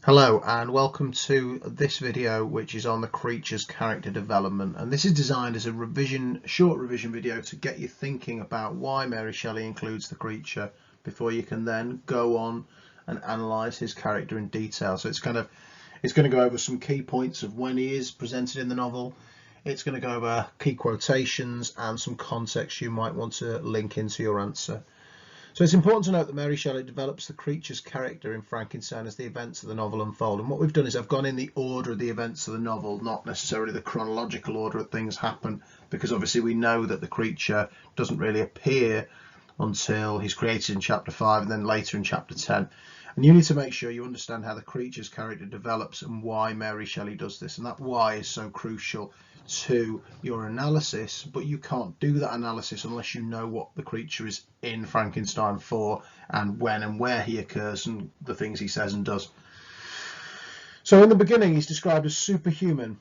Hello and welcome to this video, which is on the creature's character development, and this is designed as a short revision video to get you thinking about why Mary Shelley includes the creature before you can then go on and analyse his character in detail. So it's going to go over some key points of when he is presented in the novel. It's going to go over key quotations and some context you might want to link into your answer. So it's important to note that Mary Shelley develops the creature's character in Frankenstein as the events of the novel unfold. And what we've done is I've gone in the order of the events of the novel, not necessarily the chronological order of things happen, because obviously we know that the creature doesn't really appear until he's created in chapter 5 and then later in chapter 10. And you need to make sure you understand how the creature's character develops and why Mary Shelley does this. And that why is so crucial to your analysis, but you can't do that analysis unless you know what the creature is in Frankenstein for and when and where he occurs and the things he says and does. So in the beginning he's described as superhuman.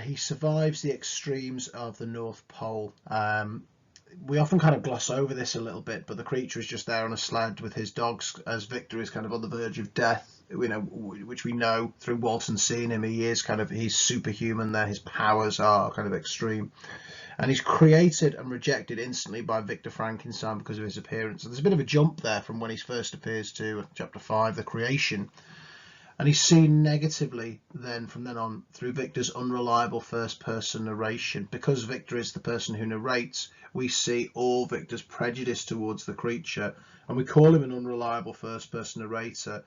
He survives the extremes of the North Pole. We often kind of gloss over this a little bit, but the creature is just there on a sled with his dogs as Victor is kind of on the verge of death, you know, which we know through Walton seeing him, he's superhuman there. His powers are kind of extreme, and he's created and rejected instantly by Victor Frankenstein because of his appearance. So there's a bit of a jump there from when he first appears to chapter 5, the creation. And he's seen negatively then from then on through Victor's unreliable first-person narration. Because Victor is the person who narrates, we see all Victor's prejudice towards the creature, and we call him an unreliable first-person narrator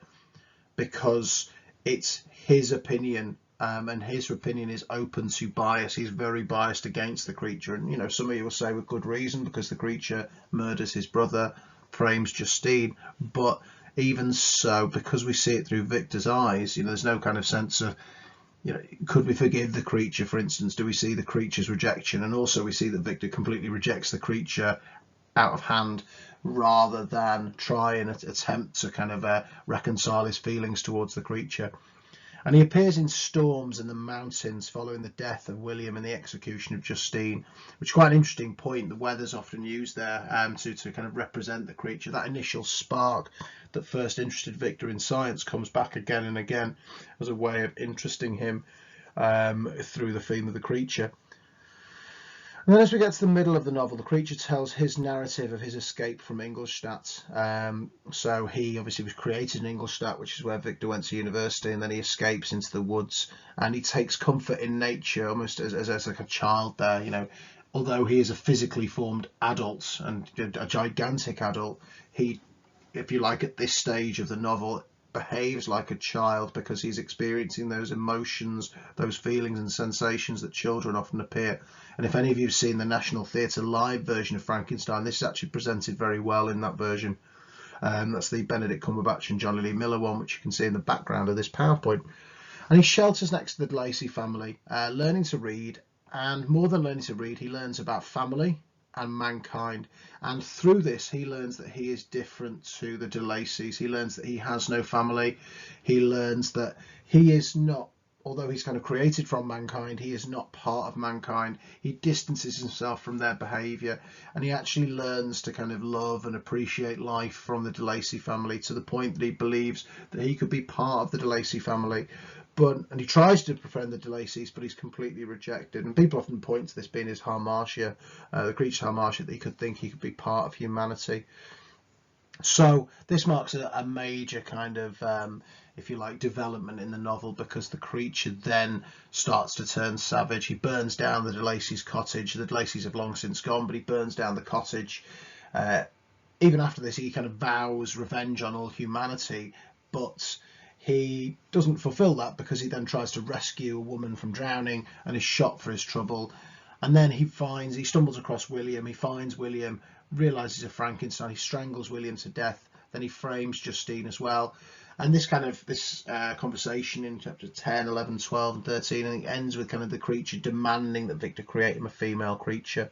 because it's his opinion, and his opinion is open to bias. He's very biased against the creature, and you know, some of you will say with good reason, because the creature murders his brother, frames Justine, but even so, because we see it through Victor's eyes, you know, there's no kind of sense of, you know, could we forgive the creature, for instance? Do we see the creature's rejection? And also we see that Victor completely rejects the creature out of hand rather than try and attempt to kind of reconcile his feelings towards the creature. And he appears in storms in the mountains following the death of William and the execution of Justine, which is quite an interesting point. The weather's often used there to kind of represent the creature. That initial spark that first interested Victor in science comes back again and again as a way of interesting him through the theme of the creature. And then as we get to the middle of the novel, the creature tells his narrative of his escape from Ingolstadt. So he obviously was created in Ingolstadt, which is where Victor went to university, and then he escapes into the woods and he takes comfort in nature almost as like a child there, you know. Although he is a physically formed adult and a gigantic adult, he, if you like, at this stage of the novel behaves like a child because he's experiencing those emotions, those feelings and sensations that children often appear. And if any of you have seen the National Theatre live version of Frankenstein, this is actually presented very well in that version. That's the Benedict Cumberbatch and Johnny Lee Miller one, which you can see in the background of this PowerPoint. And he shelters next to the Lacey family, learning to read, and more than learning to read, he learns about family and mankind, and through this he learns that he is different to the de Lacys. He learns that he has no family. He learns that he is not, although he's kind of created from mankind, he is not part of mankind. He distances himself from their behaviour, and he actually learns to kind of love and appreciate life from the de Lacey family to the point that he believes that he could be part of the de Lacey family. And he tries to befriend the de Lacys, but he's completely rejected. And people often point to this being his hamartia, the creature's hamartia, that he could think he could be part of humanity. So this marks a major kind of, if you like, development in the novel, because the creature then starts to turn savage. He burns down the de Lacys' cottage. The de Lacys have long since gone, but he burns down the cottage. Even after this, he kind of vows revenge on all humanity, but he doesn't fulfill that because he then tries to rescue a woman from drowning and is shot for his trouble. And then he stumbles across William. He finds William, realizes he's a Frankenstein. He strangles William to death. Then he frames Justine as well. And this conversation in chapter 10, 11, 12 and 13, and it ends with kind of the creature demanding that Victor create him a female creature.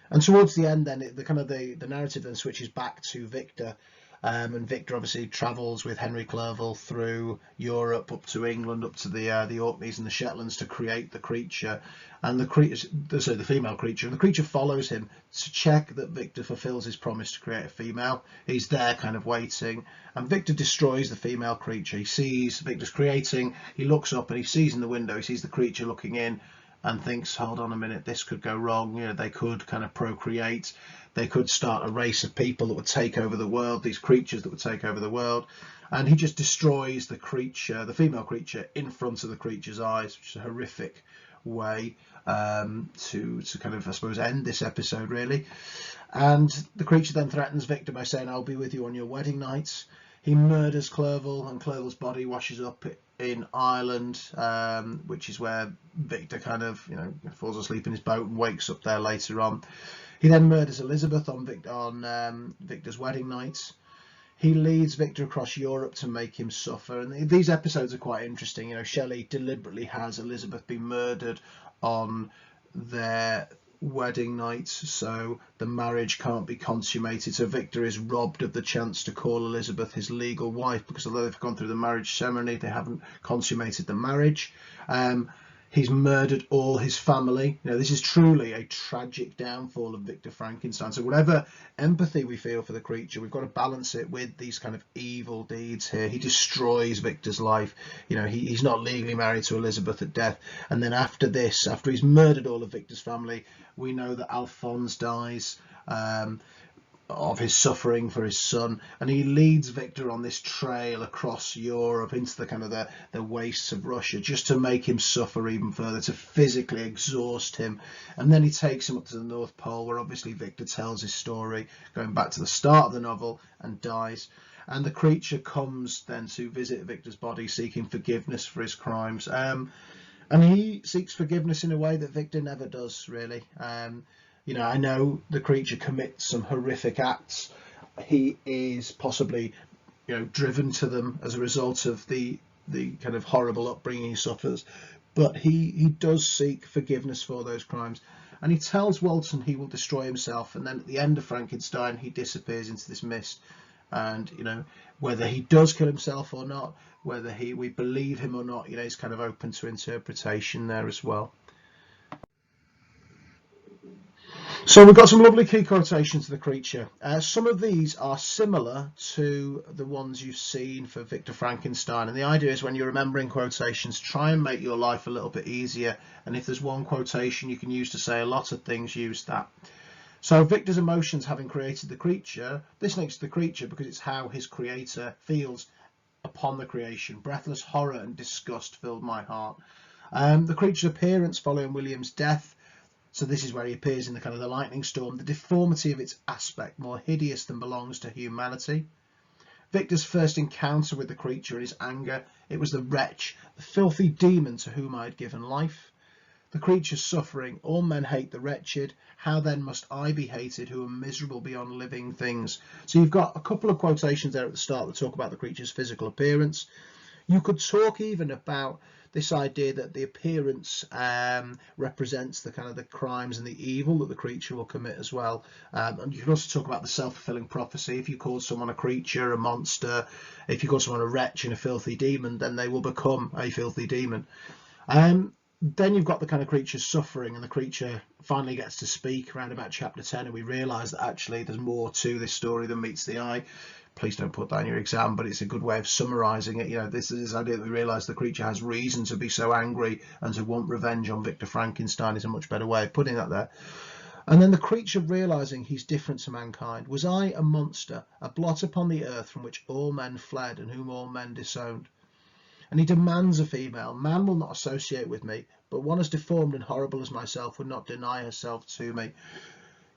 And towards the end then, the narrative then switches back to Victor. And Victor obviously travels with Henry Clerval through Europe up to England, up to the Orkneys and the Shetlands to create the creature. And the female creature, and the creature follows him to check that Victor fulfills his promise to create a female. He's there kind of waiting, and Victor destroys the female creature. He sees Victor's creating, he looks up and he sees in the window, he sees the creature looking in and thinks, hold on a minute, this could go wrong. You know, they could kind of procreate, they could start a race of people that would take over the world, these creatures that would take over the world. And he just destroys the creature, the female creature, in front of the creature's eyes, which is a horrific way to kind of, I suppose, end this episode really. And the creature then threatens Victor by saying, I'll be with you on your wedding night. He murders Clerval, and Clerval's body washes up in Ireland, which is where Victor kind of, you know, falls asleep in his boat and wakes up there later on. He then murders Elizabeth on Victor's wedding night. He leads Victor across Europe to make him suffer. And these episodes are quite interesting. You know, Shelley deliberately has Elizabeth be murdered on their wedding night, so the marriage can't be consummated. So Victor is robbed of the chance to call Elizabeth his legal wife, because although they've gone through the marriage ceremony, they haven't consummated the marriage. He's murdered all his family. You know, this is truly a tragic downfall of Victor Frankenstein. So whatever empathy we feel for the creature, we've got to balance it with these kind of evil deeds here. He destroys Victor's life. You know, he's not legally married to Elizabeth at death. And then after this, after he's murdered all of Victor's family, we know that Alphonse dies of his suffering for his son, and he leads Victor on this trail across Europe into the kind of the wastes of Russia, just to make him suffer even further, to physically exhaust him. And then he takes him up to the North Pole, where obviously Victor tells his story going back to the start of the novel, and dies. And the creature comes then to visit Victor's body, seeking forgiveness for his crimes. And he seeks forgiveness in a way that Victor never does, really. You know, I know the creature commits some horrific acts. He is possibly, you know, driven to them as a result of the kind of horrible upbringing he suffers, but he does seek forgiveness for those crimes. And he tells Walton he will destroy himself, and then at the end of Frankenstein, he disappears into this mist. And, you know, whether he does kill himself or not, whether we believe him or not, you know, is kind of open to interpretation there as well. So we've got some lovely key quotations to the creature. Some of these are similar to the ones you've seen for Victor Frankenstein. And the idea is, when you're remembering quotations, try and make your life a little bit easier. And if there's one quotation you can use to say a lot of things, use that. So Victor's emotions having created the creature, this links to the creature because it's how his creator feels upon the creation. Breathless horror and disgust filled my heart. The creature's appearance following William's death. So this is where he appears in the kind of the lightning storm. The deformity of its aspect, more hideous than belongs to humanity. Victor's first encounter with the creature and his anger. It was the wretch, the filthy demon to whom I had given life. The creature's suffering. All men hate the wretched. How then must I be hated, who am miserable beyond living things? So you've got a couple of quotations there at the start that talk about the creature's physical appearance. You could talk even about this idea that the appearance represents the kind of the crimes and the evil that the creature will commit as well. And you can also talk about the self-fulfilling prophecy. If you call someone a creature, a monster, if you call someone a wretch and a filthy demon, then they will become a filthy demon. Then you've got the kind of creature suffering, and the creature finally gets to speak around about chapter 10, and we realise that actually there's more to this story than meets the eye. Please don't put that in your exam, but it's a good way of summarising it. You know, this is the idea that we realise the creature has reason to be so angry and to want revenge on Victor Frankenstein is a much better way of putting that there. And then the creature realising he's different to mankind. Was I a monster, a blot upon the earth from which all men fled and whom all men disowned? And he demands a female. Man will not associate with me, but one as deformed and horrible as myself would not deny herself to me.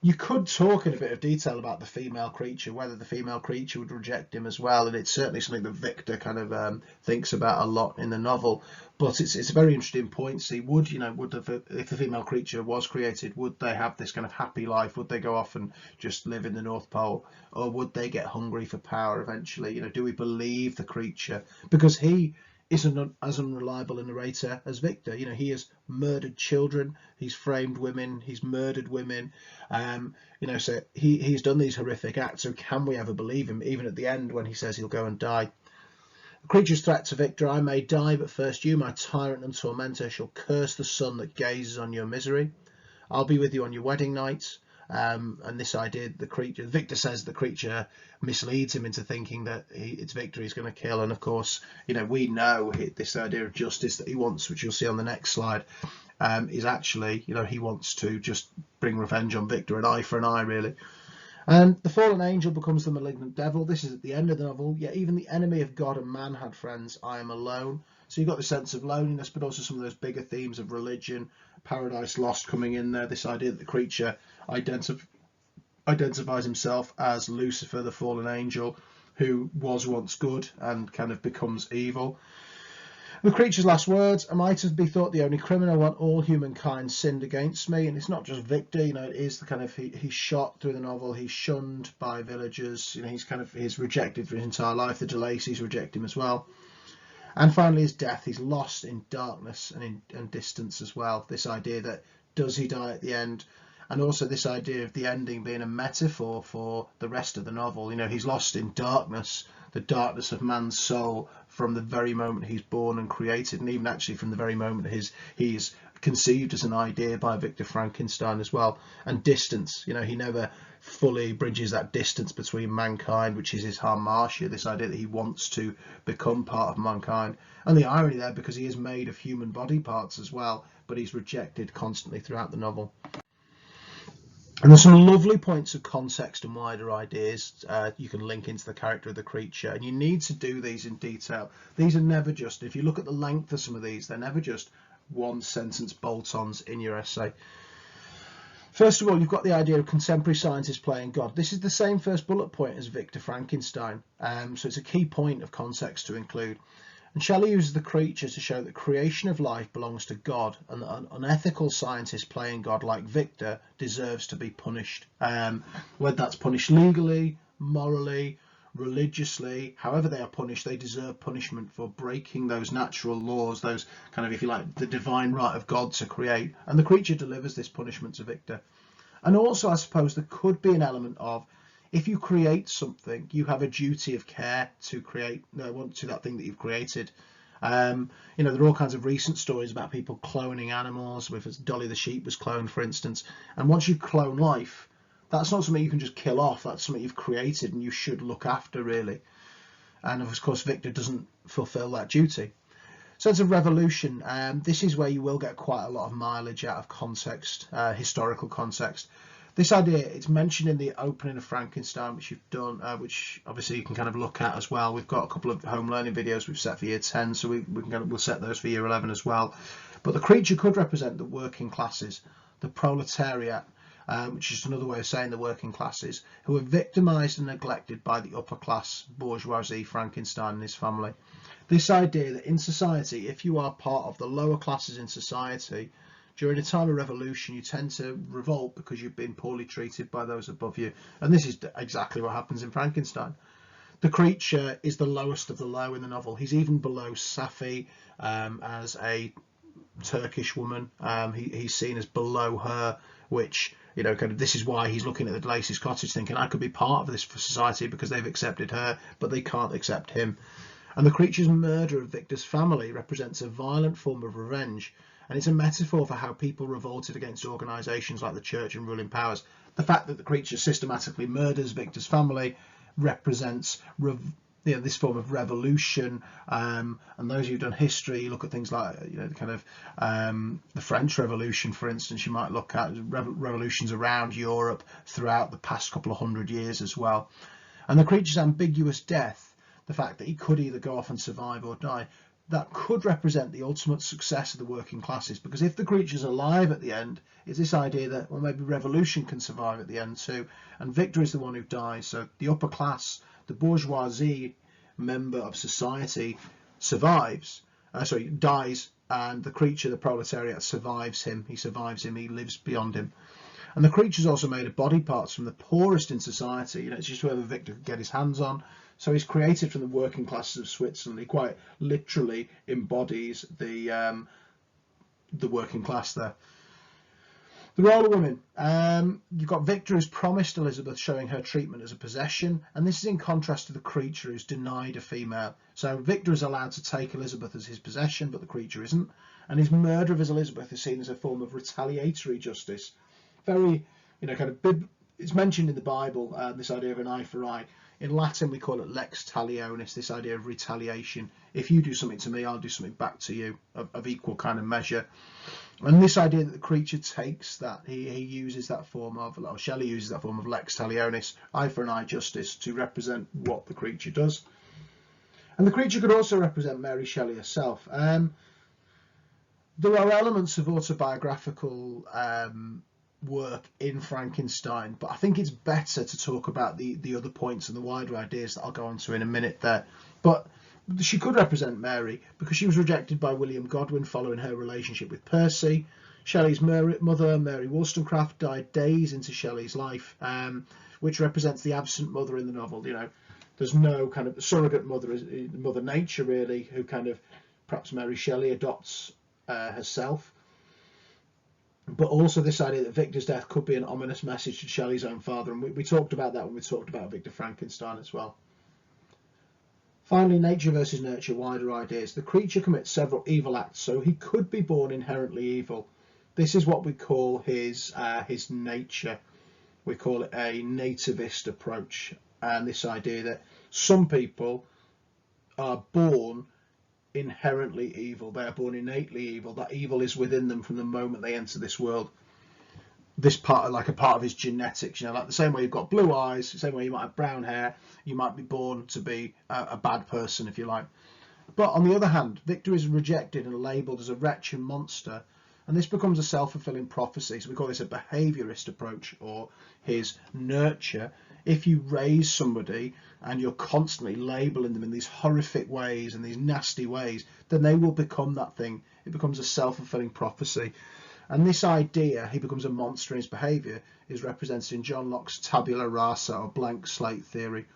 You could talk in a bit of detail about the female creature, whether the female creature would reject him as well, and it's certainly something that Victor kind of thinks about a lot in the novel. But it's a very interesting point. See, if the female creature was created, would they have this kind of happy life? Would they go off and just live in the North Pole, or would they get hungry for power eventually? You know, do we believe the creature? Because he isn't as unreliable a narrator as Victor. You know, he has murdered children, he's framed women, he's murdered women, you know, so he's done these horrific acts. So can we ever believe him, even at the end when he says he'll go and die? The creature's threat to Victor: I may die, but first you, my tyrant and tormentor, shall curse the sun that gazes on your misery. I'll be with you on your wedding night. And this idea, Victor says the creature misleads him into thinking that it's Victor he's going to kill. And of course, you know, we know this idea of justice that he wants, which you'll see on the next slide, is actually, you know, he wants to just bring revenge on Victor, an eye for an eye, really. And the fallen angel becomes the malignant devil. This is at the end of the novel. Yet even the enemy of God and man had friends. I am alone. So you've got the sense of loneliness, but also some of those bigger themes of religion, Paradise Lost coming in there. This idea that the creature identifies himself as Lucifer, the fallen angel, who was once good and kind of becomes evil. The creature's last words: I might have been thought the only criminal when all humankind sinned against me. And it's not just Victor, you know, it is the kind of, he's shot through the novel, he's shunned by villagers, you know, he's rejected for his entire life. The DeLacys reject him as well. And finally his death, he's lost in darkness and distance as well. This idea that, does he die at the end? And also this idea of the ending being a metaphor for the rest of the novel. You know, he's lost in darkness, the darkness of man's soul, from the very moment he's born and created, and even actually from the very moment he's conceived as an idea by Victor Frankenstein as well. And distance, you know, he never fully bridges that distance between mankind, which is his hamartia, this idea that he wants to become part of mankind. And the irony there, because he is made of human body parts as well, but he's rejected constantly throughout the novel. And there's some lovely points of context and wider ideas you can link into the character of the creature, and you need to do these in detail. These are never just, if you look at the length of some of these, they're never just one sentence bolt-ons in your essay. First of all, you've got the idea of contemporary scientists playing God. This is the same first bullet point as Victor Frankenstein, so it's a key point of context to include. And Shelley uses the creature to show that creation of life belongs to God, and that an unethical scientist playing God like Victor deserves to be punished. Whether that's punished legally, morally, religiously, however they are punished, they deserve punishment for breaking those natural laws, those kind of, if you like, the divine right of God to create. And the creature delivers this punishment to Victor. And also, I suppose there could be an element of, if you create something, you have a duty of care to create to that thing that you've created. You know, there are all kinds of recent stories about people cloning animals, with Dolly the sheep was cloned, for instance. And once you clone life, that's not something you can just kill off. That's something you've created and you should look after, really. And of course, Victor doesn't fulfill that duty. Sense of revolution. This is where you will get quite a lot of mileage out of context, historical context. This idea, it's mentioned in the opening of Frankenstein, which you've done, which obviously you can kind of look at as well. We've got a couple of home learning videos we've set for year 10, so we'll set those for year 11 as well. But the creature could represent the working classes, the proletariat, which is another way of saying the working classes, who are victimised and neglected by the upper class bourgeoisie, Frankenstein and his family. This idea that in society, if you are part of the lower classes in society, during a time of revolution, you tend to revolt because you've been poorly treated by those above you. And this is exactly what happens in Frankenstein. The creature is the lowest of the low in the novel. He's even below Safi as a Turkish woman. He's seen as below her, which, you know, kind of, this is why he's looking at the DeLacys' cottage thinking, I could be part of this society because they've accepted her, but they can't accept him. And the creature's murder of Victor's family represents a violent form of revenge. And it's a metaphor for how people revolted against organisations like the church and ruling powers. The fact that the creature systematically murders Victor's family represents this form of revolution. And those who've done history, look at things like, you know, kind of the French Revolution, for instance. You might look at revolutions around Europe throughout the past couple of hundred years as well. And the creature's ambiguous death, the fact that he could either go off and survive or die, that could represent the ultimate success of the working classes, because if the creature's alive at the end, it's this idea that, well, maybe revolution can survive at the end too, and Victor is the one who dies. So the upper class, the bourgeoisie member of society dies, and the creature, the proletariat, survives him. He survives him, he lives beyond him. And the creature's also made of body parts from the poorest in society. It's just whoever Victor could get his hands on. So he's created from the working classes of Switzerland. He quite literally embodies the working class there. The role of women. You've got Victor who's promised Elizabeth, showing her treatment as a possession, and this is in contrast to the creature who's denied a female. So Victor is allowed to take Elizabeth as his possession, but the creature isn't, and his murder of his Elizabeth is seen as a form of retaliatory justice. Very, it's mentioned in the Bible, this idea of an eye for eye. In Latin we call it lex talionis, this idea of retaliation. If you do something to me, I'll do something back to you, of equal kind of measure. And this idea that the creature takes that, he uses that form of, or Shelley uses that form of lex talionis, eye for an eye justice, to represent what the creature does. And the creature could also represent Mary Shelley herself. There are elements of autobiographical work in Frankenstein, but I think it's better to talk about the other points and the wider ideas that I'll go on to in a minute there. But she could represent Mary because she was rejected by William Godwin following her relationship with Percy. Shelley's mother, Mary Wollstonecraft, died days into Shelley's life, which represents the absent mother in the novel. There's no kind of surrogate mother, Mother Nature really, who kind of, perhaps Mary Shelley adopts herself. But also this idea that Victor's death could be an ominous message to Shelley's own father, and we talked about that when we talked about Victor Frankenstein as well. Finally, nature versus nurture, wider ideas. The creature commits several evil acts, so he could be born inherently evil. This is what we call his nature. We call it a nativist approach, and this idea that some people are born inherently evil. They are born innately evil. That evil is within them from the moment they enter this world. This part, like a part of his genetics, like the same way you've got blue eyes, the same way you might have brown hair, you might be born to be a bad person, if you like. But on the other hand, Victor is rejected and labelled as a wretch and monster, and this becomes a self-fulfilling prophecy. So we call this a behaviourist approach, or his nurture. If you raise somebody and you're constantly labelling them in these horrific ways and these nasty ways, then they will become that thing. It becomes a self-fulfilling prophecy. And this idea, he becomes a monster in his behaviour, is represented in John Locke's tabula rasa, or blank slate theory.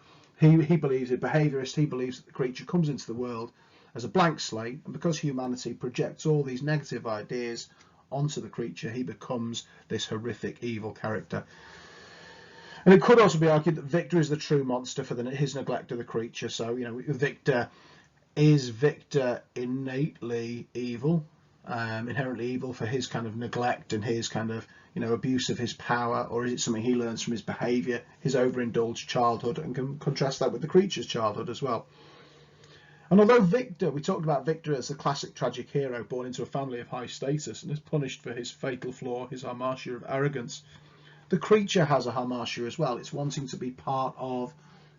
He believes, a behaviourist, he believes that the creature comes into the world as a blank slate, and because humanity projects all these negative ideas onto the creature, he becomes this horrific evil character. And it could also be argued that Victor is the true monster for his neglect of the creature. So, is Victor innately evil? Inherently evil for his kind of neglect and his kind of abuse of his power, or is it something he learns from his behaviour, his overindulged childhood, and can contrast that with the creature's childhood as well. And although Victor, we talked about Victor as the classic tragic hero born into a family of high status and is punished for his fatal flaw, his hamartia of arrogance, the creature has a hamartia as well. It's wanting to be part of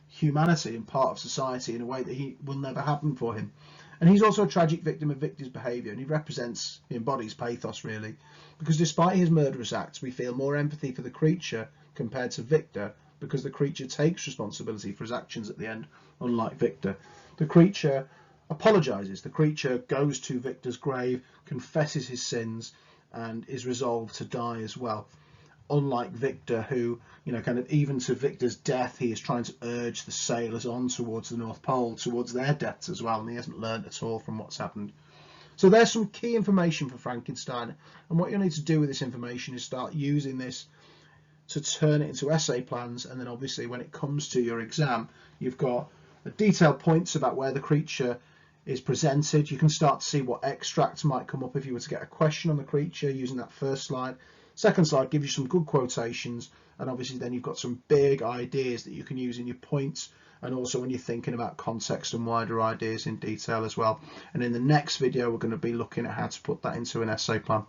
humanity and part of society in a way that will never happen for him. And he's also a tragic victim of Victor's behaviour, and he embodies pathos really, because despite his murderous acts, we feel more empathy for the creature compared to Victor, because the creature takes responsibility for his actions at the end, unlike Victor. The creature apologises. The creature goes to Victor's grave, confesses his sins, and is resolved to die as well. Unlike Victor, who, even to Victor's death, he is trying to urge the sailors on towards the North Pole, towards their deaths as well, and he hasn't learned at all from what's happened. So there's some key information for Frankenstein, and what you'll need to do with this information is start using this to turn it into essay plans, and then obviously when it comes to your exam, you've got detailed points about where the creature is presented. You can start to see what extracts might come up if you were to get a question on the creature using that first slide. Second slide gives you some good quotations, and obviously then you've got some big ideas that you can use in your points, and also when you're thinking about context and wider ideas in detail as well. And in the next video we're going to be looking at how to put that into an essay plan.